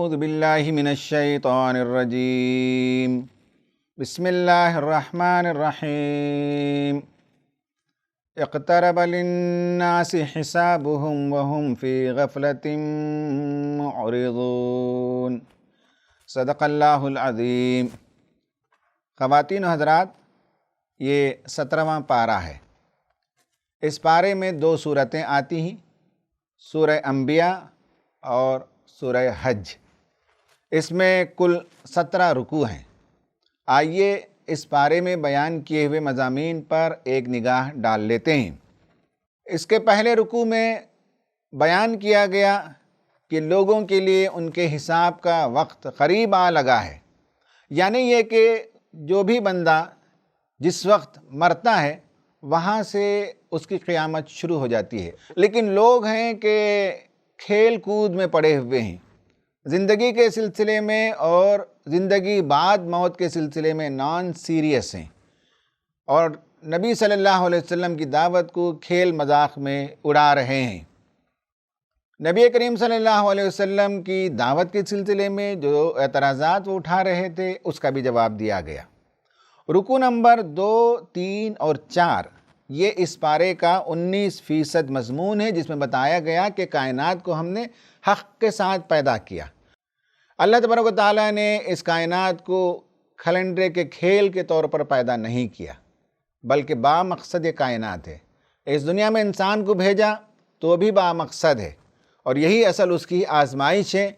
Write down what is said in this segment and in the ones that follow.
اعوذ باللہ من الشیطان الرجیم بسم اللہ الرحمن الرحیم اقترب للناس حسابهم وهم فی غفلة معرضون۔ صدق اللہ العظیم۔ خواتین و حضرات، یہ 17واں پارہ ہے۔ اس پارے میں 2 صورتیں آتی ہیں، سورہ انبیاء اور سورہ حج۔ اس میں کل 17 رکوع ہیں۔ آئیے اس پارے میں بیان کیے ہوئے مضامین پر ایک نگاہ ڈال لیتے ہیں۔ اس کے پہلے رکوع میں بیان کیا گیا کہ لوگوں کے لیے ان کے حساب کا وقت قریب آ لگا ہے، یعنی یہ کہ جو بھی بندہ جس وقت مرتا ہے وہاں سے اس کی قیامت شروع ہو جاتی ہے، لیکن لوگ ہیں کہ کھیل کود میں پڑے ہوئے ہیں، زندگی کے سلسلے میں اور زندگی بعد موت کے سلسلے میں نان سیریس ہیں، اور نبی صلی اللہ علیہ وسلم کی دعوت کو کھیل مذاق میں اڑا رہے ہیں۔ نبی کریم صلی اللہ علیہ وسلم کی دعوت کے سلسلے میں جو اعتراضات وہ اٹھا رہے تھے اس کا بھی جواب دیا گیا۔ رکوع نمبر 2، 3 اور 4 یہ اس پارے کا 19% مضمون ہے، جس میں بتایا گیا کہ کائنات کو ہم نے حق کے ساتھ پیدا کیا۔ اللہ تبارک و تعالیٰ نے اس کائنات کو کھلنڈرے کے کھیل کے طور پر پیدا نہیں کیا، بلکہ با مقصد یہ کائنات ہے۔ اس دنیا میں انسان کو بھیجا تو بھی با مقصد ہے، اور یہی اصل اس کی آزمائش ہے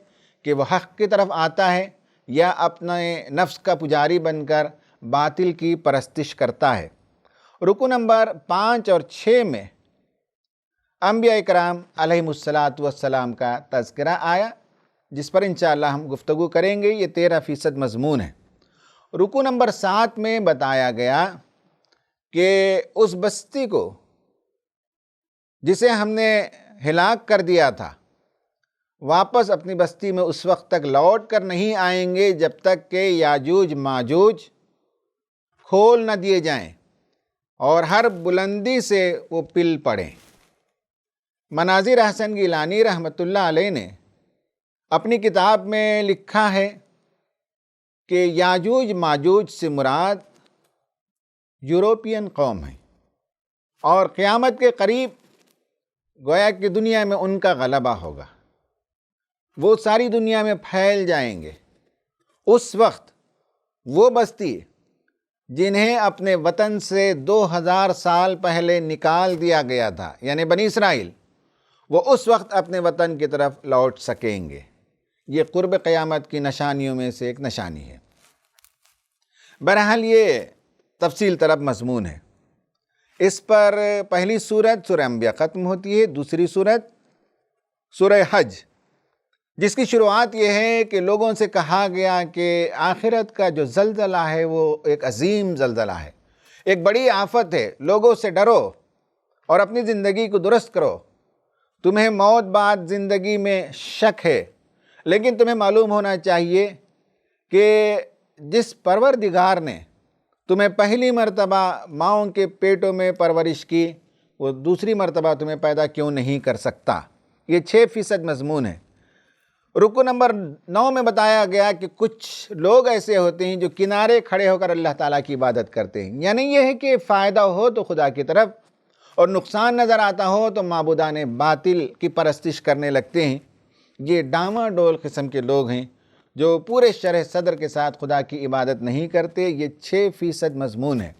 کہ وہ حق کی طرف آتا ہے یا اپنے نفس کا پجاری بن کر باطل کی پرستش کرتا ہے۔ رکوع نمبر 5 اور 6 میں انبیاء کرام علیہم السلام کا تذکرہ آیا، جس پر انشاءاللہ ہم گفتگو کریں گے۔ یہ 13% مضمون ہے۔ رکوع نمبر 7 میں بتایا گیا کہ اس بستی کو جسے ہم نے ہلاک کر دیا تھا واپس اپنی بستی میں اس وقت تک لوٹ کر نہیں آئیں گے جب تک کہ یاجوج ماجوج کھول نہ دیے جائیں اور ہر بلندی سے وہ پل پڑیں۔ مناظر حسن گیلانی رحمۃ اللہ علیہ نے اپنی کتاب میں لکھا ہے کہ یاجوج ماجوج سے مراد یورپین قوم ہے، اور قیامت کے قریب گویا کہ دنیا میں ان کا غلبہ ہوگا، وہ ساری دنیا میں پھیل جائیں گے۔ اس وقت وہ بستی جنہیں اپنے وطن سے 2000 سال پہلے نکال دیا گیا تھا، یعنی بنی اسرائیل، وہ اس وقت اپنے وطن کی طرف لوٹ سکیں گے۔ یہ قرب قیامت کی نشانیوں میں سے ایک نشانی ہے۔ بہرحال یہ تفصیل طلب مضمون ہے۔ اس پر پہلی سورت سورہ انبیاء ختم ہوتی ہے، دوسری سورت سورہ حج، جس کی شروعات یہ ہے کہ لوگوں سے کہا گیا کہ آخرت کا جو زلزلہ ہے وہ ایک عظیم زلزلہ ہے، ایک بڑی آفت ہے، لوگوں سے ڈرو اور اپنی زندگی کو درست کرو۔ تمہیں موت بعد زندگی میں شک ہے، لیکن تمہیں معلوم ہونا چاہیے کہ جس پروردگار نے تمہیں پہلی مرتبہ ماؤں کے پیٹوں میں پرورش کی، وہ دوسری مرتبہ تمہیں پیدا کیوں نہیں کر سکتا۔ یہ 6% مضمون ہے۔ رکوع نمبر 9 میں بتایا گیا کہ کچھ لوگ ایسے ہوتے ہیں جو کنارے کھڑے ہو کر اللہ تعالیٰ کی عبادت کرتے ہیں، یعنی یہ ہے کہ فائدہ ہو تو خدا کی طرف اور نقصان نظر آتا ہو تو معبودان باطل کی پرستش کرنے لگتے ہیں۔ یہ ڈاما ڈول قسم کے لوگ ہیں جو پورے شرح صدر کے ساتھ خدا کی عبادت نہیں کرتے۔ یہ 6% مضمون ہے۔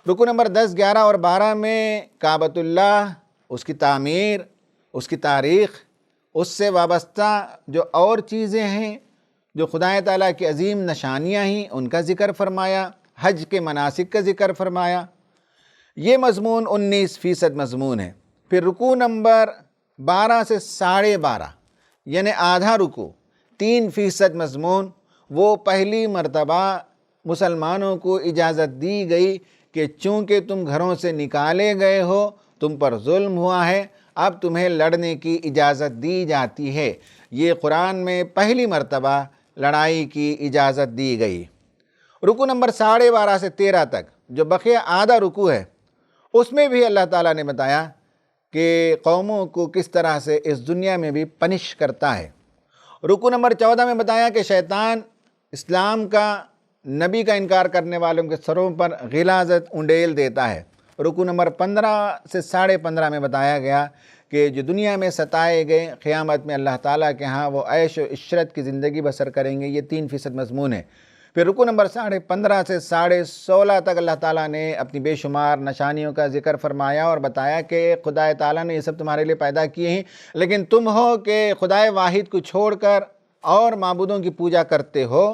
رکوع نمبر 10، 11 اور 12 میں کعبۃ اللہ، اس کی تعمیر، اس کی تاریخ، اس سے وابستہ جو اور چیزیں ہیں جو خدا تعالیٰ کی عظیم نشانیاں ہیں ان کا ذکر فرمایا، حج کے مناسک کا ذکر فرمایا۔ یہ مضمون 19% مضمون ہے۔ پھر رکوع نمبر 12 سے 12.5 یعنی آدھا رکوع، 3% مضمون، وہ پہلی مرتبہ مسلمانوں کو اجازت دی گئی کہ چونکہ تم گھروں سے نکالے گئے ہو، تم پر ظلم ہوا ہے، اب تمہیں لڑنے کی اجازت دی جاتی ہے۔ یہ قرآن میں پہلی مرتبہ لڑائی کی اجازت دی گئی۔ رکوع نمبر 12.5 سے 13 تک جو بقیہ آدھا رکوع ہے، اس میں بھی اللہ تعالیٰ نے بتایا کہ قوموں کو کس طرح سے اس دنیا میں بھی پنش کرتا ہے، رکو نمبر 14 میں بتایا کہ شیطان اسلام کا، نبی کا انکار کرنے والوں کے سروں پر غلاظت انڈیل دیتا ہے۔ رکو نمبر 15 سے 15.5 میں بتایا گیا کہ جو دنیا میں ستائے گئے، قیامت میں اللہ تعالیٰ کے ہاں وہ عیش و عشرت کی زندگی بسر کریں گے۔ یہ 3% مضمون ہے۔ پھر رکو نمبر 15.5 سے 16.5 تک اللہ تعالیٰ نے اپنی بے شمار نشانیوں کا ذکر فرمایا اور بتایا کہ خدا تعالیٰ نے یہ سب تمہارے لیے پیدا کیے ہیں، لیکن تم ہو کہ خدا واحد کو چھوڑ کر اور معبودوں کی پوجا کرتے ہو۔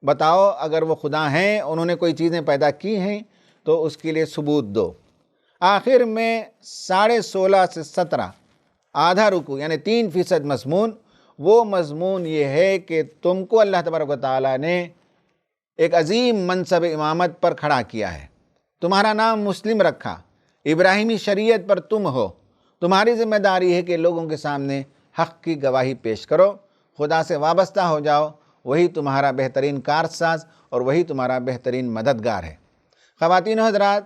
بتاؤ اگر وہ خدا ہیں، انہوں نے کوئی چیزیں پیدا کی ہیں تو اس کے لیے ثبوت دو۔ آخر میں 16.5 سے 17 آدھا رکو یعنی 3% مضمون، وہ مضمون یہ ہے کہ تم کو اللہ تبارک و تعالیٰ نے ایک عظیم منصب امامت پر کھڑا کیا ہے، تمہارا نام مسلم رکھا، ابراہیمی شریعت پر تم ہو، تمہاری ذمہ داری ہے کہ لوگوں کے سامنے حق کی گواہی پیش کرو، خدا سے وابستہ ہو جاؤ، وہی تمہارا بہترین کارساز اور وہی تمہارا بہترین مددگار ہے۔ خواتین و حضرات،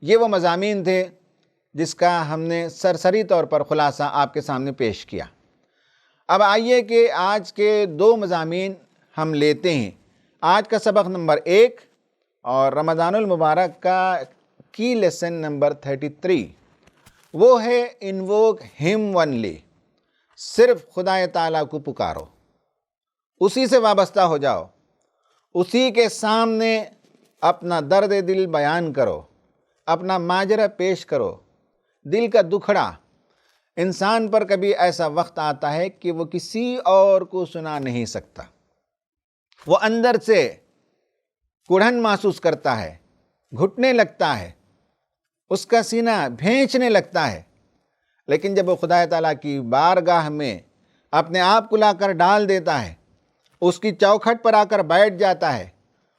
یہ وہ مضامین تھے جس کا ہم نے سرسری طور پر خلاصہ آپ کے سامنے پیش کیا۔ اب آئیے کہ آج کے 2 مضامین ہم لیتے ہیں۔ آج کا سبق نمبر 1 اور رمضان المبارک کا کی لیسن نمبر 33، وہ ہے انووک ہم ونلی، صرف خدا تعالیٰ کو پکارو، اسی سے وابستہ ہو جاؤ، اسی کے سامنے اپنا درد دل بیان کرو، اپنا ماجرا پیش کرو، دل کا دکھڑا۔ انسان پر کبھی ایسا وقت آتا ہے کہ وہ کسی اور کو سنا نہیں سکتا، وہ اندر سے کڑھن محسوس کرتا ہے، گھٹنے لگتا ہے، اس کا سینہ بھینچنے لگتا ہے، لیکن جب وہ خدا تعالیٰ کی بارگاہ میں اپنے آپ کو لا کر ڈال دیتا ہے، اس کی چوکھٹ پر آ کر بیٹھ جاتا ہے،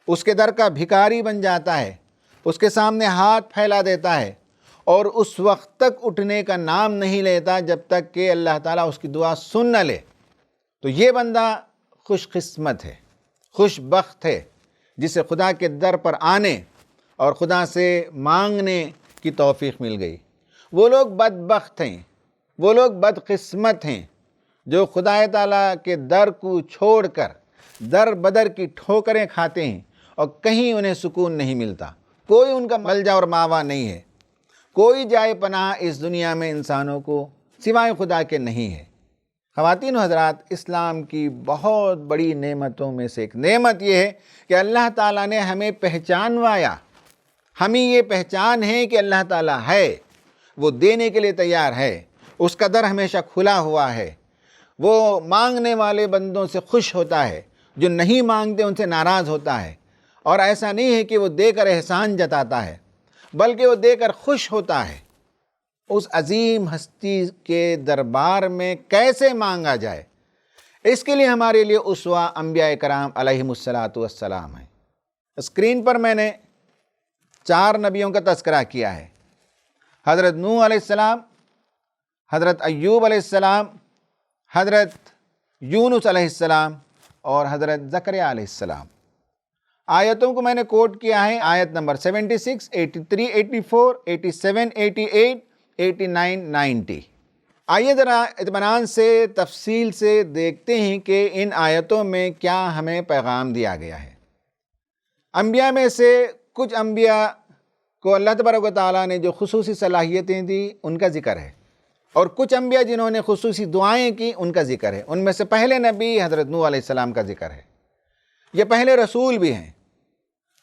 اس کے در کا بھکاری بن جاتا ہے، اس کے سامنے ہاتھ پھیلا دیتا ہے اور اس وقت تک اٹھنے کا نام نہیں لیتا جب تک کہ اللہ تعالیٰ اس کی دعا سن نہ لے، تو یہ بندہ خوش قسمت ہے، خوش بخت ہے، جسے خدا کے در پر آنے اور خدا سے مانگنے کی توفیق مل گئی۔ وہ لوگ بدبخت ہیں، وہ لوگ بدقسمت ہیں جو خدا تعالیٰ کے در کو چھوڑ کر در بدر کی ٹھوکریں کھاتے ہیں اور کہیں انہیں سکون نہیں ملتا، کوئی ان کا ملجا اور ماوا نہیں ہے، کوئی جائے پناہ اس دنیا میں انسانوں کو سوائے خدا کے نہیں ہے۔ خواتین و حضرات، اسلام کی بہت بڑی نعمتوں میں سے ایک نعمت یہ ہے کہ اللہ تعالیٰ نے ہمیں پہچانوایا، ہمیں یہ پہچان ہے کہ اللہ تعالیٰ ہے، وہ دینے کے لیے تیار ہے، اس کا در ہمیشہ کھلا ہوا ہے، وہ مانگنے والے بندوں سے خوش ہوتا ہے، جو نہیں مانگتے ان سے ناراض ہوتا ہے، اور ایسا نہیں ہے کہ وہ دے کر احسان جتاتا ہے، بلکہ وہ دے کر خوش ہوتا ہے۔ اس عظیم ہستی کے دربار میں کیسے مانگا جائے، اس کے لیے ہمارے لیے اسوہ انبیاء کرام علیہم السلام ہیں۔ اسکرین پر میں نے 4 نبیوں کا تذکرہ کیا ہے، حضرت نوح علیہ السلام، حضرت ایوب علیہ السلام، حضرت یونس علیہ السلام اور حضرت زکریا علیہ السلام۔ آیتوں کو میں نے کوٹ کیا ہے، آیت نمبر 76، 83، 84، 87، 88، 89، 90۔ آئیے ذرا اطمینان سے تفصیل سے دیکھتے ہیں کہ ان آیتوں میں کیا ہمیں پیغام دیا گیا ہے۔ انبیاء میں سے کچھ انبیاء کو اللہ تبارک و تعالیٰ نے جو خصوصی صلاحیتیں دی ان کا ذکر ہے، اور کچھ انبیاء جنہوں نے خصوصی دعائیں کی ان کا ذکر ہے۔ ان میں سے پہلے نبی حضرت نوح علیہ السلام کا ذکر ہے۔ یہ پہلے رسول بھی ہیں،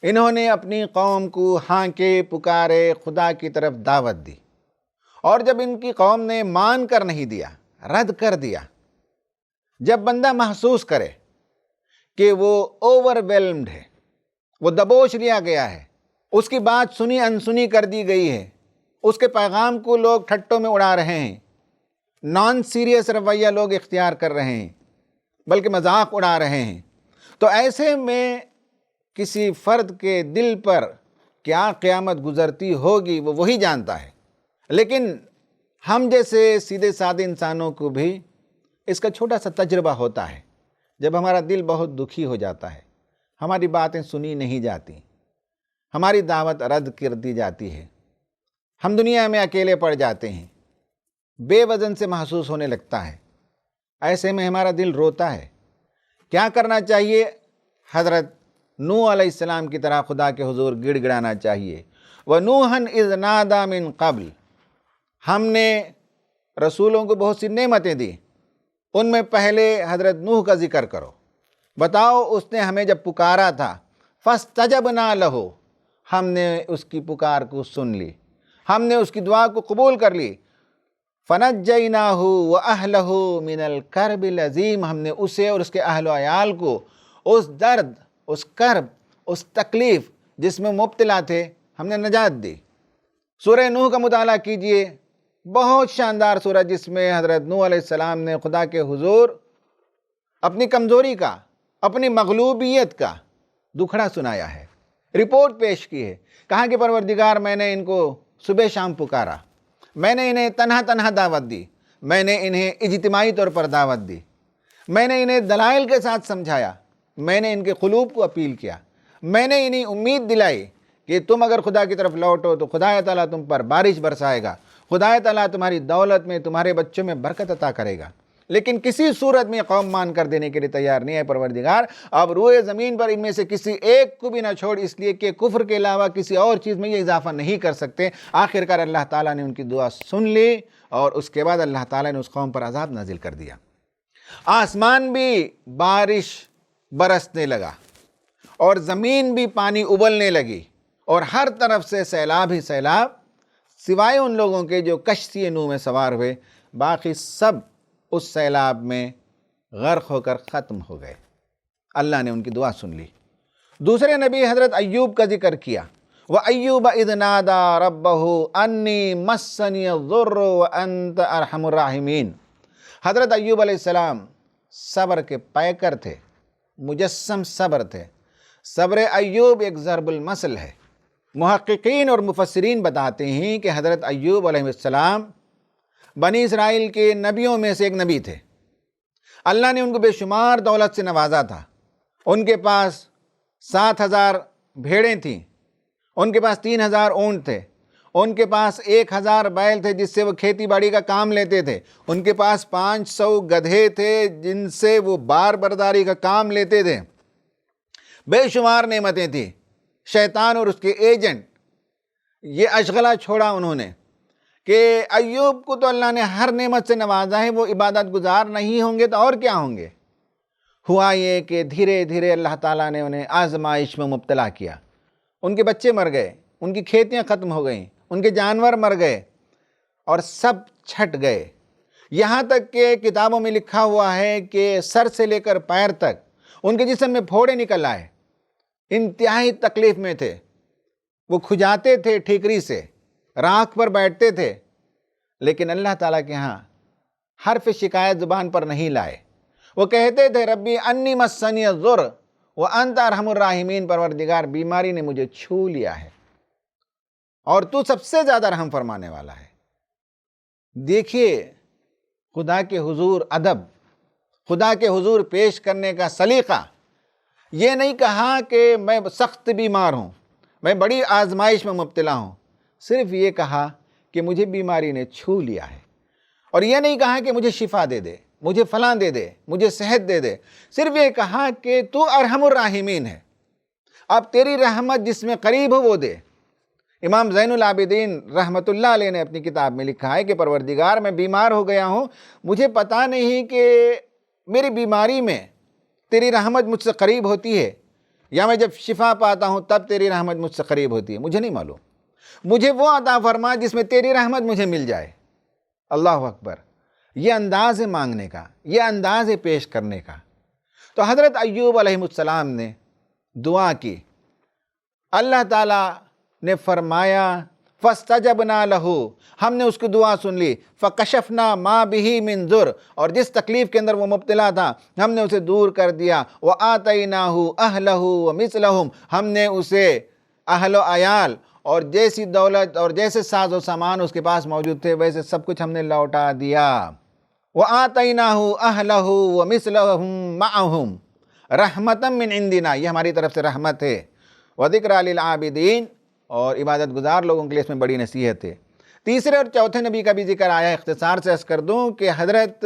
انہوں نے اپنی قوم کو ہانکے پکارے خدا کی طرف دعوت دی، اور جب ان کی قوم نے مان کر نہیں دیا، رد کر دیا، جب بندہ محسوس کرے کہ وہ اوور ویلمڈ ہے، وہ دبوچ لیا گیا ہے، اس کی بات سنی انسنی کر دی گئی ہے، اس کے پیغام کو لوگ ٹھٹوں میں اڑا رہے ہیں، نان سیریس رویہ لوگ اختیار کر رہے ہیں، بلکہ مذاق اڑا رہے ہیں، تو ایسے میں کسی فرد کے دل پر کیا قیامت گزرتی ہوگی وہ وہی جانتا ہے۔ لیکن ہم جیسے سیدھے سادے انسانوں کو بھی اس کا چھوٹا سا تجربہ ہوتا ہے، جب ہمارا دل بہت دکھی ہو جاتا ہے، ہماری باتیں سنی نہیں جاتی، ہماری دعوت رد کر دی جاتی ہے، ہم دنیا میں اکیلے پڑ جاتے ہیں، بے وزن سے محسوس ہونے لگتا ہے، ایسے میں ہمارا دل روتا ہے۔ کیا کرنا چاہیے؟ حضرت نوح علیہ السلام کی طرح خدا کے حضور گڑ گڑانا چاہیے۔ وَنُوحًا إِذْ نَادَى مِن قَبْلِ، ہم نے رسولوں کو بہت سی نعمتیں دی، ان میں پہلے حضرت نوح کا ذکر کرو۔ بتاؤ اس نے ہمیں جب پکارا تھا، فَاسْتَجَبْنَا لَهُ، ہم نے اس کی پکار کو سن لی، ہم نے اس کی دعا کو قبول کر لی۔ فَنَجَّيْنَاهُ وَأَهْلَهُ مِنَ الْكَرْبِ الْعَظِيمِ، ہم نے اسے اور اس کے اہل و عیال کو اس درد، اس کرب، اس تکلیف جس میں مبتلا تھے، ہم نے نجات دی۔ سورہ نوح کا مطالعہ کیجئے، بہت شاندار سورہ جس میں حضرت نوح علیہ السلام نے خدا کے حضور اپنی کمزوری کا، اپنی مغلوبیت کا دکھڑا سنایا ہے، رپورٹ پیش کی ہے۔ کہا کہ پروردگار، میں نے ان کو صبح شام پکارا، میں نے انہیں تنہا تنہا دعوت دی، میں نے انہیں اجتماعی طور پر دعوت دی، میں نے انہیں دلائل کے ساتھ سمجھایا، میں نے ان کے قلوب کو اپیل کیا، میں نے انہیں امید دلائی کہ تم اگر خدا کی طرف لوٹو تو خدا تعالیٰ تم پر بارش برسائے گا، خدا تعالیٰ تمہاری دولت میں، تمہارے بچوں میں برکت عطا کرے گا۔ لیکن کسی صورت میں قوم مان کر دینے کے لیے تیار نہیں ہے پروردگار۔ اب روئے زمین پر ان میں سے کسی ایک کو بھی نہ چھوڑ، اس لیے کہ کفر کے علاوہ کسی اور چیز میں یہ اضافہ نہیں کر سکتے۔ آخرکار اللہ تعالیٰ نے ان کی دعا سن لی اور اس کے بعد اللہ تعالیٰ نے اس قوم پر عذاب نازل کر دیا۔ آسمان بھی بارش برسنے لگا اور زمین بھی پانی ابلنے لگی اور ہر طرف سے سیلاب ہی سیلاب، سوائے ان لوگوں کے جو کشتی نوح میں سوار ہوئے، باقی سب اس سیلاب میں غرق ہو کر ختم ہو گئے۔ اللہ نے ان کی دعا سن لی۔ دوسرے نبی حضرت ایوب کا ذکر کیا، وَأَيُّوبَ إِذْ نَادَى رَبَّهُ أَنِّي مَسَّنِيَ الضُّرُّ وَأَنْتَ أَرْحَمُ الرَّاحِمِينَ۔ حضرت ایوب علیہ السلام صبر کے پیکر تھے، مجسم صبر تھے۔ صبر ایوب ایک ضرب المثل ہے۔ محققین اور مفسرین بتاتے ہیں کہ حضرت ایوب علیہ السلام بنی اسرائیل کے نبیوں میں سے ایک نبی تھے۔ اللہ نے ان کو بے شمار دولت سے نوازا تھا۔ ان کے پاس 7,000 بھیڑیں تھیں، ان کے پاس 3,000 اونٹ تھے، ان کے پاس 1,000 بیل تھے جس سے وہ کھیتی باڑی کا کام لیتے تھے، ان کے پاس 500 گدھے تھے جن سے وہ بار برداری کا کام لیتے تھے۔ بے شمار نعمتیں تھیں۔ شیطان اور اس کے ایجنٹ یہ اشغلہ چھوڑا انہوں نے کہ ایوب کو تو اللہ نے ہر نعمت سے نوازا ہے، وہ عبادت گزار نہیں ہوں گے تو اور کیا ہوں گے۔ ہوا یہ کہ دھیرے دھیرے اللہ تعالیٰ نے انہیں آزمائش میں مبتلا کیا۔ ان کے بچے مر گئے، ان کی کھیتیاں ختم ہو گئیں، ان کے جانور مر گئے اور سب چھٹ گئے۔ یہاں تک کہ کتابوں میں لکھا ہوا ہے کہ سر سے لے کر پیر تک ان کے جسم میں پھوڑے نکل آئے، انتہائی تکلیف میں تھے۔ وہ کھجاتے تھے ٹھیکری سے، راکھ پر بیٹھتے تھے، لیکن اللہ تعالیٰ کے ہاں حرف شکایت زبان پر نہیں لائے۔ وہ کہتے تھے ربی انی مسنی الضر وانت ارحم الراحمین، پروردگار بیماری نے مجھے چھو لیا ہے اور تو سب سے زیادہ رحم فرمانے والا ہے۔ دیکھیے خدا کے حضور ادب، خدا کے حضور پیش کرنے کا سلیقہ۔ یہ نہیں کہا کہ میں سخت بیمار ہوں، میں بڑی آزمائش میں مبتلا ہوں، صرف یہ کہا کہ مجھے بیماری نے چھو لیا ہے۔ اور یہ نہیں کہا کہ مجھے شفا دے دے، مجھے فلاں دے دے، مجھے صحت دے دے، صرف یہ کہا کہ تو ارحم الراحمین ہے، اب تیری رحمت جس میں قریب ہو وہ دے۔ امام زین العابدین رحمۃ اللہ علیہ نے اپنی کتاب میں لکھا ہے کہ پروردگار میں بیمار ہو گیا ہوں، مجھے پتہ نہیں کہ میری بیماری میں تیری رحمت مجھ سے قریب ہوتی ہے یا میں جب شفا پاتا ہوں تب تیری رحمت مجھ سے قریب ہوتی ہے، مجھے نہیں معلوم۔ مجھے وہ عطا فرما جس میں تیری رحمت مجھے مل جائے۔ اللہ اکبر! یہ انداز ہے مانگنے کا، یہ انداز ہے پیش کرنے کا۔ تو حضرت ایوب علیہ السلام نے دعا کی، اللہ تعالیٰ نے فرمایا فَاسْتَجَبْنَا لَهُ، ہم نے اس کی دعا سن لی، فَكَشَفْنَا مَا بِهِ مِن ضُرٍ، اور جس تکلیف کے اندر وہ مبتلا تھا ہم نے اسے دور کر دیا، وَآتَيْنَاهُ أَهْلَهُ وَمِثْلَهُمْ، ہم نے اسے اہل و عیال اور جیسی دولت اور جیسے ساز و سامان اس کے پاس موجود تھے ویسے سب کچھ ہم نے لوٹا دیا۔ وَآتَيْنَاهُ أَهْلَهُ وَمِثْلَهُمْ مَعَهُمْ رَحْمَةً مِّنْ عِنْدِنَا، یہ ہماری طرف سے رحمت ہے، وَذِكْرَىٰ لِلْعَابِدِينَ، اور عبادت گزار لوگوں کے لیے اس میں بڑی نصیحت ہے۔ تیسرے اور چوتھے نبی کا بھی ذکر آیا ہے۔ اختصار سے عرض کر دوں کہ حضرت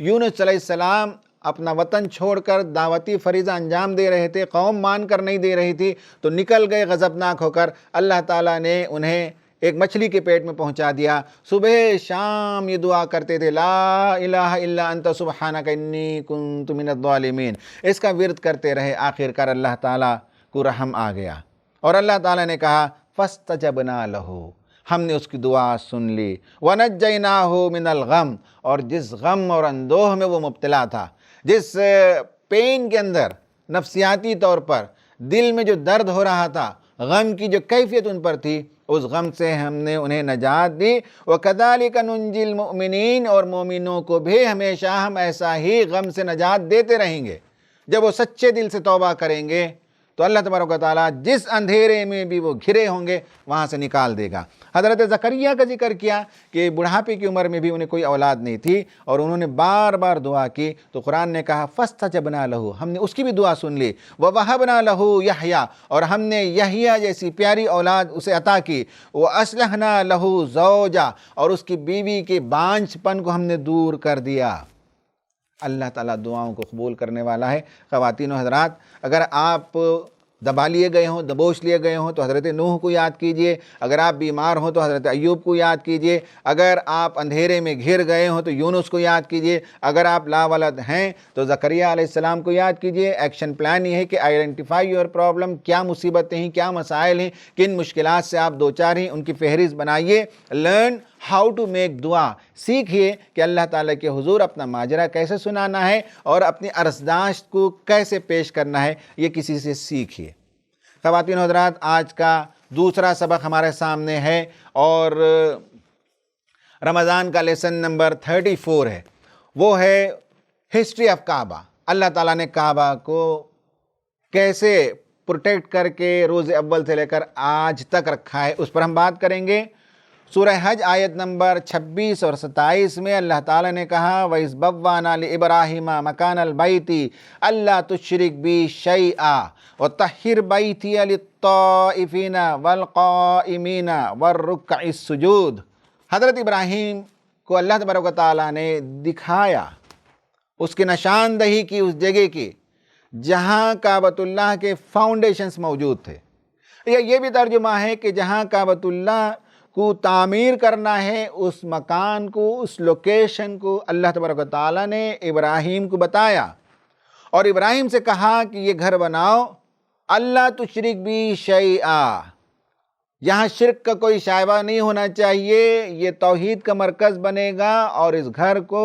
یونس علیہ السلام اپنا وطن چھوڑ کر دعوتی فریضہ انجام دے رہے تھے، قوم مان کر نہیں دے رہی تھی تو نکل گئے غضبناک ہو کر، اللہ تعالیٰ نے انہیں ایک مچھلی کے پیٹ میں پہنچا دیا۔ صبح شام یہ دعا کرتے تھے، لا الہ الا انت سبحانک انی کنت من الظالمین، اس کا ورد کرتے رہے، آخر کار اللہ تعالیٰ کو رحم آ گیا اور اللہ تعالیٰ نے کہا فاستجبنا لہ، ہم نے اس کی دعا سن لی، وَنَجَّيْنَاهُ مِنَ الْغَمِّ، اور جس غم اور اندوہ میں وہ مبتلا تھا، جس پین کے اندر نفسیاتی طور پر دل میں جو درد ہو رہا تھا، غم کی جو کیفیت ان پر تھی، اس غم سے ہم نے انہیں نجات دی۔ وَكَذَلِكَ نُنْجِي الْمُؤْمِنِينَ، اور مومنوں کو بھی ہمیشہ ہم ایسا ہی غم سے نجات دیتے رہیں گے۔ جب وہ سچے دل سے توبہ کریں گے تو اللہ تبارک و تعالیٰ جس اندھیرے میں بھی وہ گھرے ہوں گے وہاں سے نکال دے گا۔ حضرت زکریہ کا ذکر کیا کہ بڑھاپے کی عمر میں بھی انہیں کوئی اولاد نہیں تھی اور انہوں نے بار بار دعا کی تو قرآن نے کہا فاستجبنا لہ، ہم نے اس کی بھی دعا سن لی، ووہبنا لہ یحییٰ، اور ہم نے یحییٰ جیسی پیاری اولاد اسے عطا کی، واصلحنا لہ زوجہ، اور اس کی بیوی کے بانجھ پن کو ہم نے دور کر دیا۔ اللہ تعالیٰ دعاؤں کو قبول کرنے والا ہے۔ خواتین و حضرات، اگر آپ دبا لیے گئے ہوں، دبوچ لیے گئے ہوں تو حضرت نوح کو یاد کیجئے، اگر آپ بیمار ہوں تو حضرت ایوب کو یاد کیجئے، اگر آپ اندھیرے میں گھر گئے ہوں تو یونس کو یاد کیجئے، اگر آپ لاولد ہیں تو زکریہ علیہ السلام کو یاد کیجئے۔ ایکشن پلان یہ ہے کہ آئیڈینٹیفائی یور پرابلم، کیا مصیبتیں ہیں، کیا مسائل ہیں، کن مشکلات سے آپ دوچار ہیں، ان کی فہرست بنائیے۔ لرن ہاؤ ٹو میک دعا، سیکھیے کہ اللہ تعالیٰ کے حضور اپنا ماجرا کیسے سنانا ہے اور اپنی عرضداشت کو کیسے پیش کرنا ہے، یہ کسی سے سیکھیے۔ خواتین و حضرات، آج کا دوسرا سبق ہمارے سامنے ہے اور رمضان کا لیسن نمبر 34 ہے، وہ ہے ہسٹری آف کعبہ۔ اللہ تعالیٰ نے کعبہ کو کیسے پروٹیکٹ کر کے روز اول سے لے کر آج تک رکھا ہے، اس پر ہم بات کریں گے۔ سورہ حج آیت نمبر 26 اور 27 میں اللہ تعالیٰ نے کہا وَإِذْ بَوَّأْنَا لِإِبْرَاهِيمَ مَكَانَ الْبَيْتِ أَلَّا تُشْرِكْ بِي شَيْئًا وَطَهِّرْ بَيْتِيَ لِلطَّائِفِينَ وَالْقَائِمِينَ وَالرُّكَّعِ السُّجُودِ۔ حضرت ابراہیم کو اللہ تبارک و تعالیٰ نے دکھایا، اس کی نشاندہی کی اس جگہ کی جہاں کعبۃ اللہ کے فاؤنڈیشنز موجود تھے، یا یہ بھی ترجمہ ہے کہ جہاں کعبۃ اللہ کو تعمیر کرنا ہے، اس مکان کو، اس لوکیشن کو اللہ تبارک و تعالیٰ نے ابراہیم کو بتایا اور ابراہیم سے کہا کہ یہ گھر بناؤ، اللہ تشرک بی شیئا، یہاں شرک کا کوئی شائبہ نہیں ہونا چاہیے، یہ توحید کا مرکز بنے گا اور اس گھر کو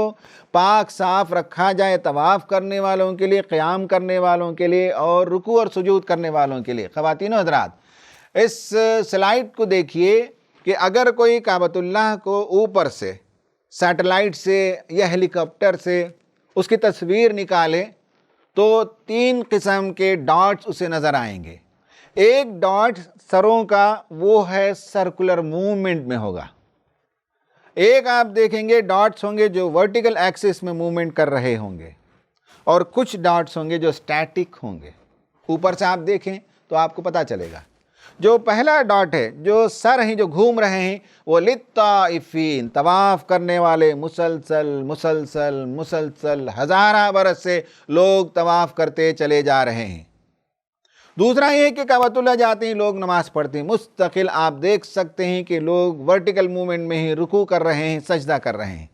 پاک صاف رکھا جائے طواف کرنے والوں کے لیے، قیام کرنے والوں کے لیے اور رکوع اور سجود کرنے والوں کے لیے۔ خواتین و حضرات، اس سلائیڈ کو دیکھیے کہ اگر کوئی کعبۃ اللہ کو اوپر سے سیٹلائٹ سے یا ہیلی کاپٹر سے اس کی تصویر نکالے تو 3 قسم کے ڈاٹس اسے نظر آئیں گے۔ ایک ڈاٹ سروں کا وہ ہے سرکولر موومنٹ میں ہوگا، ایک آپ دیکھیں گے ڈاٹس ہوں گے جو ورٹیکل ایکسس میں موومنٹ کر رہے ہوں گے، اور کچھ ڈاٹس ہوں گے جو سٹیٹک ہوں گے۔ اوپر سے آپ دیکھیں تو آپ کو پتہ چلے گا۔ جو پہلا ڈاٹ ہے، جو سر ہیں جو گھوم رہے ہیں، وہ للطائفین، طواف کرنے والے، مسلسل ہزارہ برس سے لوگ طواف کرتے چلے جا رہے ہیں۔ دوسرا یہ کہ کعبۃ اللہ جاتے ہیں لوگ نماز پڑھتے ہیں، مستقل آپ دیکھ سکتے ہیں کہ لوگ ورٹیکل موومنٹ میں ہی رکوع کر رہے ہیں، سجدہ کر رہے ہیں۔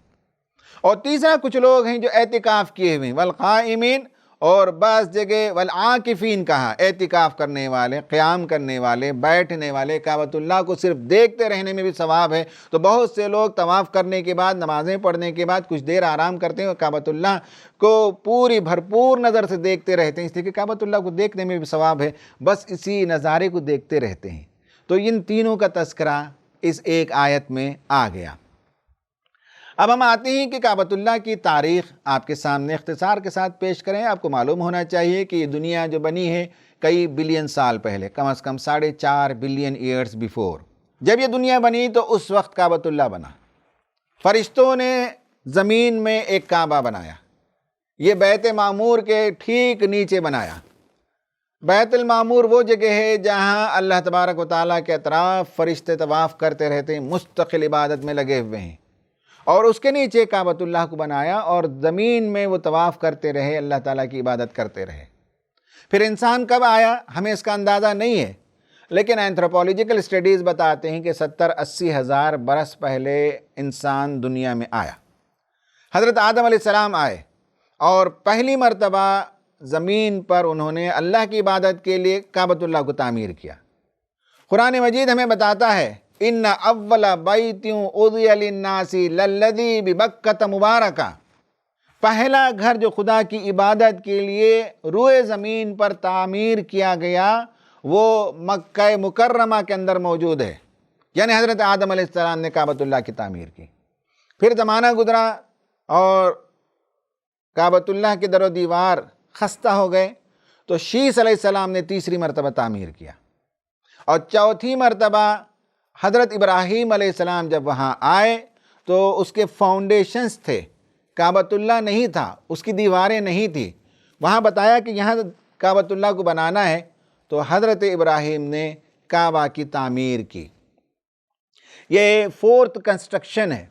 اور تیسرا کچھ لوگ ہیں جو اعتکاف کیے ہوئے ہیں، والقائمین، اور بعض جگہ والعاکفین کہا، اعتکاف کرنے والے، قیام کرنے والے، بیٹھنے والے۔ کعبۃ اللہ کو صرف دیکھتے رہنے میں بھی ثواب ہے، تو بہت سے لوگ طواف کرنے کے بعد، نمازیں پڑھنے کے بعد کچھ دیر آرام کرتے ہیں اور کعبۃ اللہ کو پوری بھرپور نظر سے دیکھتے رہتے ہیں، اس لیے کہ کعبۃ اللہ کو دیکھنے میں بھی ثواب ہے، بس اسی نظارے کو دیکھتے رہتے ہیں۔ تو ان تینوں کا تذکرہ اس ایک آیت میں آ گیا۔ اب ہم آتے ہیں کہ کعبۃ اللہ کی تاریخ آپ کے سامنے اختصار کے ساتھ پیش کریں۔ آپ کو معلوم ہونا چاہیے کہ یہ دنیا جو بنی ہے کئی بلین سال پہلے، کم از کم 4.5 بلین ایئرز بیفور، جب یہ دنیا بنی تو اس وقت کعبۃ اللہ بنا۔ فرشتوں نے زمین میں ایک کعبہ بنایا، یہ بیت معمور کے ٹھیک نیچے بنایا۔ بیت المعمور وہ جگہ ہے جہاں اللہ تبارک و تعالیٰ کے اطراف فرشتے طواف کرتے رہتے ہیں، مستقل عبادت میں لگے ہوئے ہیں، اور اس کے نیچے کعبۃ اللہ کو بنایا اور زمین میں وہ طواف کرتے رہے، اللہ تعالیٰ کی عبادت کرتے رہے۔ پھر انسان کب آیا ہمیں اس کا اندازہ نہیں ہے، لیکن اینتھروپولوجیکل اسٹڈیز بتاتے ہیں کہ 70-80 ہزار برس پہلے انسان دنیا میں آیا۔ حضرت آدم علیہ السلام آئے اور پہلی مرتبہ زمین پر انہوں نے اللہ کی عبادت کے لیے کعبۃ اللہ کو تعمیر کیا۔ قرآن مجید ہمیں بتاتا ہے ان اول بیت وضع للناس للذی ببکۃ مبارکہ، پہلا گھر جو خدا کی عبادت کے لیے روئے زمین پر تعمیر کیا گیا وہ مکہ مکرمہ کے اندر موجود ہے، یعنی حضرت آدم علیہ السلام نے کعبۃ اللہ کی تعمیر کی۔ پھر زمانہ گزرا اور کعبۃ اللہ کے در و دیوار خستہ ہو گئے تو شیس علیہ السلام نے تیسری مرتبہ تعمیر کیا، اور چوتھی مرتبہ حضرت ابراہیم علیہ السلام جب وہاں آئے تو اس کے فاؤنڈیشنز تھے، کعبۃ اللہ نہیں تھا، اس کی دیواریں نہیں تھیں۔ وہاں بتایا کہ یہاں کعبۃ اللہ کو بنانا ہے تو حضرت ابراہیم نے کعبہ کی تعمیر کی۔ یہ 4th کنسٹرکشن ہے۔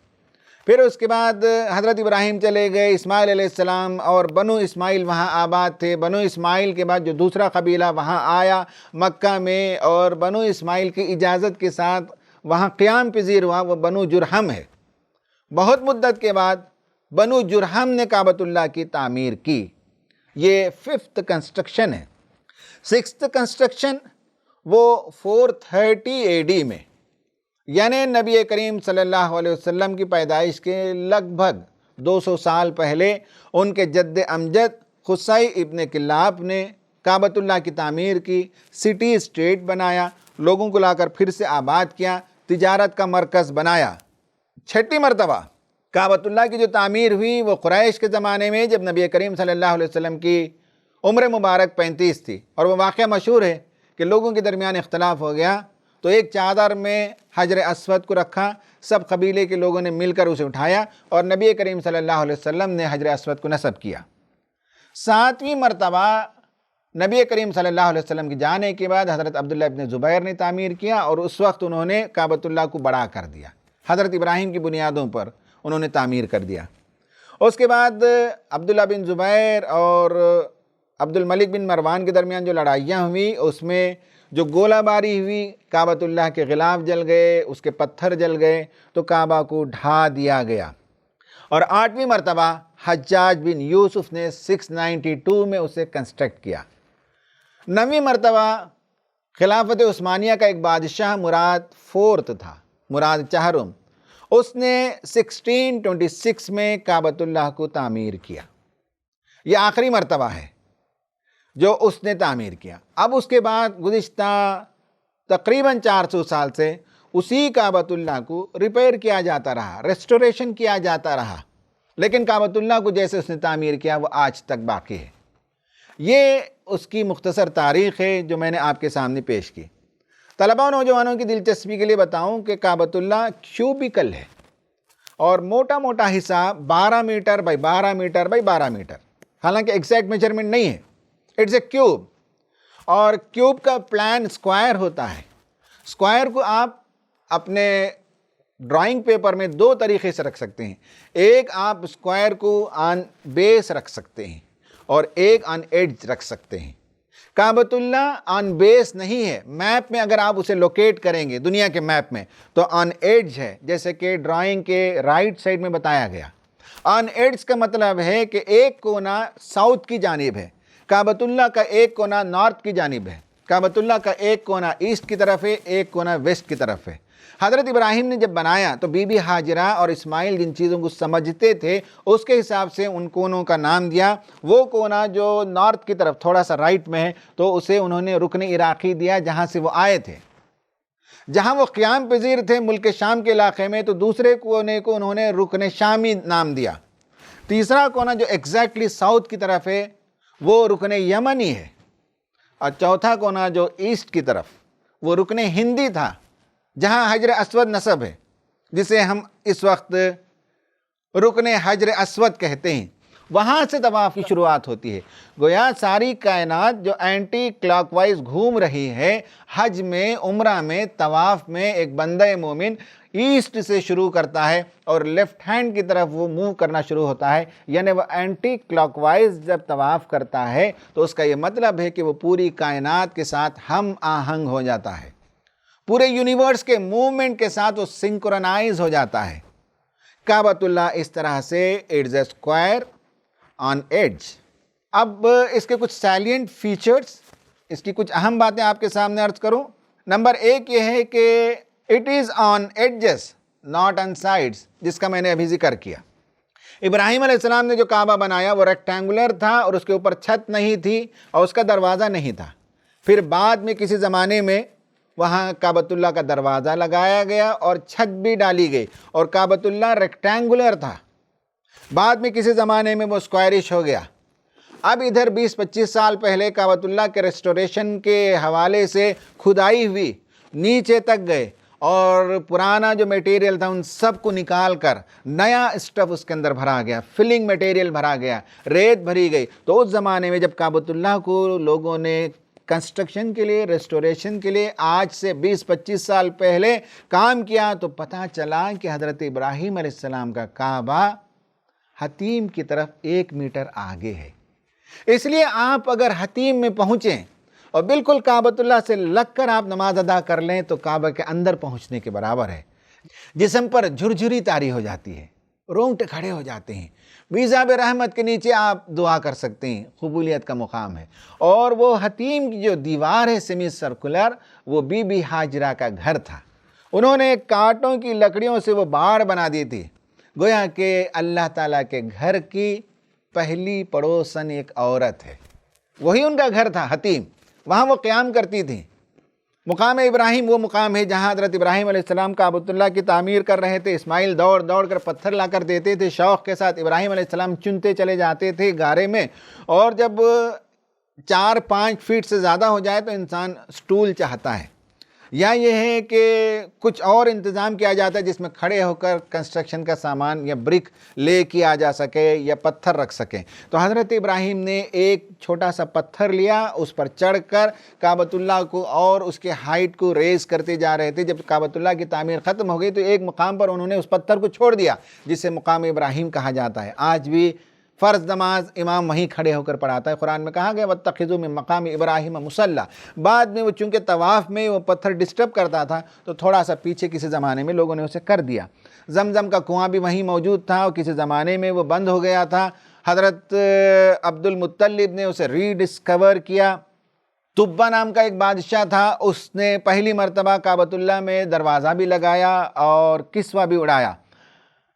پھر اس کے بعد حضرت ابراہیم چلے گئے، اسماعیل علیہ السلام اور بنو اسماعیل وہاں آباد تھے۔ بنو اسماعیل کے بعد جو دوسرا قبیلہ وہاں آیا مکہ میں اور بنو اسماعیل کی اجازت کے ساتھ وہاں قیام پذیر ہوا، وہ بنو جرہم ہے۔ بہت مدت کے بعد بنو جرہم نے کعبۃ اللہ کی تعمیر کی۔ یہ 5th کنسٹرکشن ہے۔ 6th کنسٹرکشن وہ 430 AD میں، یعنی نبی کریم صلی اللہ علیہ وسلم کی پیدائش کے لگ بھگ 200 سال پہلے ان کے جد امجد قصی ابن کلاب نے کعبۃ اللہ کی تعمیر کی، سٹی اسٹیٹ بنایا، لوگوں کو لا کر پھر سے آباد کیا، تجارت کا مرکز بنایا۔ 6ٹھی مرتبہ کعبۃ اللہ کی جو تعمیر ہوئی وہ قریش کے زمانے میں، جب نبی کریم صلی اللہ علیہ وسلم کی عمر مبارک 35 تھی، اور وہ واقعہ مشہور ہے کہ لوگوں کے درمیان اختلاف ہو گیا تو ایک چادر میں حجر اسود کو رکھا، سب قبیلے کے لوگوں نے مل کر اسے اٹھایا اور نبی کریم صلی اللہ علیہ وسلم نے حجر اسود کو نصب کیا۔ 7ویں مرتبہ نبی کریم صلی اللہ علیہ وسلم کے جانے کے بعد حضرت عبداللہ ابن زبیر نے تعمیر کیا، اور اس وقت انہوں نے کعبۃ اللہ کو بڑا کر دیا، حضرت ابراہیم کی بنیادوں پر انہوں نے تعمیر کر دیا۔ اس کے بعد عبداللہ بن زبیر اور عبد الملک بن مروان کے درمیان جو لڑائیاں ہوئی اس میں جو گولہ باری ہوئی، کعبۃ اللہ کے غلاف جل گئے، اس کے پتھر جل گئے تو کعبہ کو ڈھا دیا گیا۔ اور 8ویں مرتبہ حجاج بن یوسف نے 692 میں اسے کنسٹرکٹ کیا۔ 9ویں مرتبہ خلافت عثمانیہ کا ایک بادشاہ مراد 4 تھا، مراد چہرم، اس نے 1626 میں کعبۃ اللہ کو تعمیر کیا۔ یہ آخری مرتبہ ہے جو اس نے تعمیر کیا۔ اب اس کے بعد گزشتہ تقریباً 400 سال سے اسی کعبۃ اللہ کو ریپیئر کیا جاتا رہا، ریسٹوریشن کیا جاتا رہا، لیکن کعبۃ اللہ کو جیسے اس نے تعمیر کیا وہ آج تک باقی ہے۔ یہ اس کی مختصر تاریخ ہے جو میں نے آپ کے سامنے پیش کی۔ طلباء و نوجوانوں کی دلچسپی کے لیے بتاؤں کہ کعبۃ اللہ کیوبیکل ہے اور موٹا موٹا حصہ 12 metre by 12 metre by 12 metre, حالانکہ ایگزیکٹ میجرمنٹ نہیں ہے، اٹس اے کیوب، اور کیوب کا پلان اسکوائر ہوتا ہے۔ اسکوائر کو آپ اپنے ڈرائنگ پیپر میں 2 طریقے سے رکھ سکتے ہیں، ایک آپ اسکوائر کو آن بیس رکھ سکتے ہیں اور ایک آن ایڈج رکھ سکتے ہیں۔ کعبۃ اللہ آن بیس نہیں ہے، میپ میں اگر آپ اسے لوکیٹ کریں گے دنیا کے میپ میں تو آن ایڈج ہے، جیسے کہ ڈرائنگ کے رائٹ سائڈ میں بتایا گیا۔ آن ایڈج کا مطلب ہے کہ ایک کونا ساؤتھ کی جانب ہے، کعبۃ اللہ کا ایک کونا نارتھ کی جانب ہے، کعبۃ اللہ کا ایک کونا ایسٹ کی طرف ہے، ایک کونا ویسٹ کی طرف ہے۔ حضرت ابراہیم نے جب بنایا تو بی بی ہاجرہ اور اسماعیل جن چیزوں کو سمجھتے تھے اس کے حساب سے ان کونوں کا نام دیا۔ وہ کونا جو نارتھ کی طرف تھوڑا سا رائٹ میں ہے تو اسے انہوں نے رکن عراقی دیا، جہاں سے وہ آئے تھے۔ جہاں وہ قیام پذیر تھے ملک شام کے علاقے میں تو دوسرے کونے کو انہوں نے رکن شامی نام دیا۔ تیسرا کونا جو ایگزیکٹلی ساؤتھ کی طرف ہے وہ رکن یمنی ہے، اور چوتھا کونا جو ایسٹ کی طرف وہ رکن ہندی تھا، جہاں حجر اسود نصب ہے، جسے ہم اس وقت رکن حجر اسود کہتے ہیں۔ وہاں سے طواف کی شروعات ہوتی ہے۔ گویا ساری کائنات جو اینٹی کلاک وائز گھوم رہی ہے، حج میں، عمرہ میں، طواف میں ایک بندہ مومن ایسٹ سے شروع کرتا ہے اور لیفٹ ہینڈ کی طرف وہ موو کرنا شروع ہوتا ہے، یعنی وہ اینٹی کلاک وائز جب طواف کرتا ہے تو اس کا یہ مطلب ہے کہ وہ پوری کائنات کے ساتھ ہم آہنگ ہو جاتا ہے، پورے یونیورس کے موومنٹ کے ساتھ وہ سنکرونائز ہو جاتا ہے۔ کعبۃ اللہ اس طرح سے it's a square on edge. اب اس کے کچھ سیلینٹ فیچرز، اس کی کچھ اہم باتیں آپ کے سامنے عرض کروں۔ نمبر ایک یہ ہے کہ it is on edges not on sides, جس کا میں نے ابھی ذکر کیا۔ ابراہیم علیہ السلام نے جو کعبہ بنایا وہ ریکٹینگولر تھا اور اس کے اوپر چھت نہیں تھی اور اس کا دروازہ نہیں تھا۔ پھر بعد میں کسی زمانے میں وہاں کعبۃ اللہ کا دروازہ لگایا گیا اور چھت بھی ڈالی گئی اور کعبۃ اللہ ریکٹینگولر تھا۔ بعد میں کسی زمانے میں وہ اسکوائرش ہو گیا۔ اب ادھر 20-25 سال پہلے کعبۃ اللہ کے ریسٹوریشن کے حوالے سے کھدائی ہوئی، نیچے تک گئے اور پرانا جو میٹیریل تھا ان سب کو نکال کر نیا اسٹف اس کے اندر بھرا گیا، فلنگ میٹیریل بھرا گیا، ریت بھری گئی۔ تو اس زمانے میں جب کعبۃ اللہ کو لوگوں نے کنسٹرکشن کے لیے، ریسٹوریشن کے لیے آج سے 20-25 سال پہلے کام کیا تو پتہ چلا کہ حضرت ابراہیم علیہ السلام کا کعبہ حتیم کی طرف 1 میٹر آگے ہے۔ اس لیے آپ اگر حتیم میں پہنچیں اور بالکل کعبۃ اللہ سے لگ کر آپ نماز ادا کر لیں تو کعبہ کے اندر پہنچنے کے برابر ہے۔ جسم پر جھرجھری طاری ہو جاتی ہے، رونگٹے کھڑے ہو جاتے ہیں۔ میزاب رحمت کے نیچے آپ دعا کر سکتے ہیں، قبولیت کا مقام ہے۔ اور وہ حتیم کی جو دیوار ہے سیمی سرکولر، وہ بی بی ہاجرہ کا گھر تھا۔ انہوں نے کانٹوں کی لکڑیوں سے وہ باڑ بنا دی تھی، گویا کہ اللہ تعالیٰ کے گھر کی پہلی پڑوسن ایک عورت ہے، وہی ان کا گھر تھا حتیم، وہاں وہ قیام کرتی تھی۔ مقام ابراہیم وہ مقام ہے جہاں حضرت ابراہیم علیہ السلام کعبۃ اللہ کی تعمیر کر رہے تھے۔ اسماعیل دوڑ دوڑ کر پتھر لا کر دیتے تھے، شوق کے ساتھ ابراہیم علیہ السلام چنتے چلے جاتے تھے گارے میں، اور جب 4-5 فیٹ سے زیادہ ہو جائے تو انسان سٹول چاہتا ہے، یا یہ ہے کہ کچھ اور انتظام کیا جاتا ہے جس میں کھڑے ہو کر کنسٹرکشن کا سامان یا برک لے کے آ جا سکے یا پتھر رکھ سکیں۔ تو حضرت ابراہیم نے ایک چھوٹا سا پتھر لیا، اس پر چڑھ کر کعبۃ اللہ کو اور اس کے ہائٹ کو ریز کرتے جا رہے تھے۔ جب کعبۃ اللہ کی تعمیر ختم ہو گئی تو ایک مقام پر انہوں نے اس پتھر کو چھوڑ دیا جسے مقام ابراہیم کہا جاتا ہے۔ آج بھی فرض نماز امام وہیں کھڑے ہو کر پڑھاتا ہے۔ قرآن میں کہا گیا وَاتَّخِذُوا مِن مَقَامِ إِبْرَاهِيمَ مُصَلًّى۔ بعد میں وہ چونکہ طواف میں وہ پتھر ڈسٹرب کرتا تھا تو تھوڑا سا پیچھے کسی زمانے میں لوگوں نے اسے کر دیا۔ زمزم کا کنواں بھی وہیں موجود تھا اور کسی زمانے میں وہ بند ہو گیا تھا۔ حضرت عبد المطلب نے اسے ری ڈسکور کیا۔ طبہ نام کا ایک بادشاہ تھا، اس نے پہلی مرتبہ کعبۃ اللہ میں دروازہ بھی لگایا اور کسوہ بھی اڑایا۔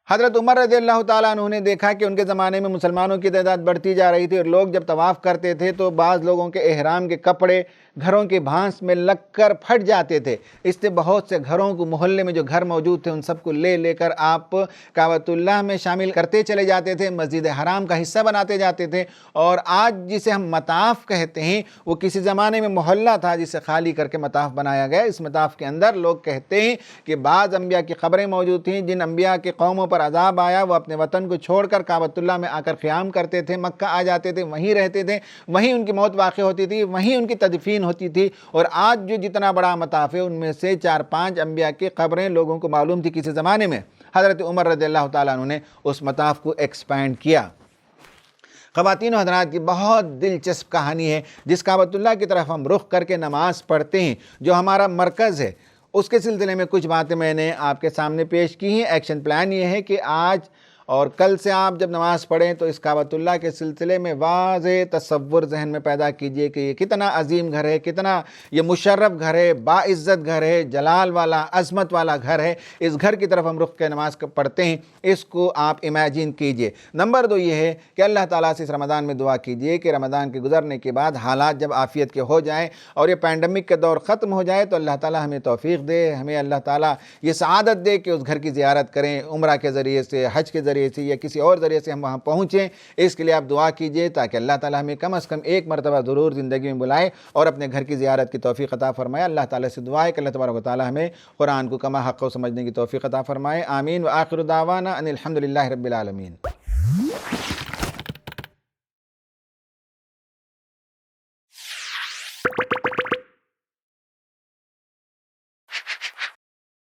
حضرت عمر رضی اللہ تعالیٰ عنہ نے دیکھا کہ ان کے زمانے میں مسلمانوں کی تعداد بڑھتی جا رہی تھی اور لوگ جب طواف کرتے تھے تو بعض لوگوں کے احرام کے کپڑے گھروں کے بھانس میں لگ کر پھٹ جاتے تھے۔ اس سے بہت سے گھروں کو، محلے میں جو گھر موجود تھے ان سب کو لے کر آپ کعبۃ اللہ میں شامل کرتے چلے جاتے تھے، مسجد حرام کا حصہ بناتے جاتے تھے۔ اور آج جسے ہم مطاف کہتے ہیں وہ کسی زمانے میں محلہ تھا جسے خالی کر کے مطاف بنایا گیا۔ اس مطاف کے اندر لوگ کہتے ہیں کہ بعض انبیاء کی قبریں موجود تھیں، جن انبیاء کے قوموں پر عذاب آیا وہ اپنے وطن کو چھوڑ کر کعبۃ اللہ میں آ کر قیام کرتے تھے، مکہ آ جاتے تھے، وہیں رہتے تھے، وہیں ان کی موت واقع ہوتی تھی، وہیں ان کی تدفین ہوتی تھی۔ اور آج جو جتنا بڑا مطاف ہے ان میں سے 4-5 انبیاء کی قبریں لوگوں کو معلوم تھی کسی زمانے میں۔ حضرت عمر رضی اللہ تعالیٰ عنہ نے اس مطاف کو ایکسپینڈ کیا۔ خواتین و حضرات کی بہت دلچسپ کہانی ہے جس کعبۃ اللہ کی طرف ہم رخ کر کے نماز پڑھتے ہیں، جو ہمارا مرکز ہے، اس کے سلسلے میں کچھ باتیں میں نے آپ کے سامنے پیش کی ہیں۔ ایکشن پلان یہ ہے کہ آج اور کل سے آپ جب نماز پڑھیں تو اس کعبۃ اللہ کے سلسلے میں واضح تصور ذہن میں پیدا کیجئے کہ یہ کتنا عظیم گھر ہے، کتنا یہ مشرف گھر ہے، باعزت گھر ہے، جلال والا، عظمت والا گھر ہے۔ اس گھر کی طرف ہم رخ کے نماز پڑھتے ہیں، اس کو آپ امیجن کیجئے۔ نمبر 2 یہ ہے کہ اللہ تعالیٰ سے اس رمضان میں دعا کیجئے کہ رمضان کے گزرنے کے بعد حالات جب عافیت کے ہو جائیں اور یہ پینڈیمک کا دور ختم ہو جائے تو اللہ تعالیٰ ہمیں توفیق دے، ہمیں اللہ تعالیٰ یہ سعادت دے کہ اس گھر کی زیارت کریں، عمرہ کے ذریعے سے، حج کے ذریعے سے یا کسی اور ذریعے سے ہم وہاں پہنچیں۔ اس کے لیے آپ دعا کیجئے تاکہ اللہ تعالیٰ ہمیں کم از کم ایک مرتبہ ضرور زندگی میں بلائے اور اپنے گھر کی زیارت کی توفیق عطا فرمائے۔ اللہ تعالیٰ سے دعا ہے کہ اللہ تبارک و تعالیٰ ہمیں قرآن کو کما حق و سمجھنے کی توفیق عطا فرمائے۔ آمین۔ وآخر دعوانا ان الحمد للہ رب العالمین۔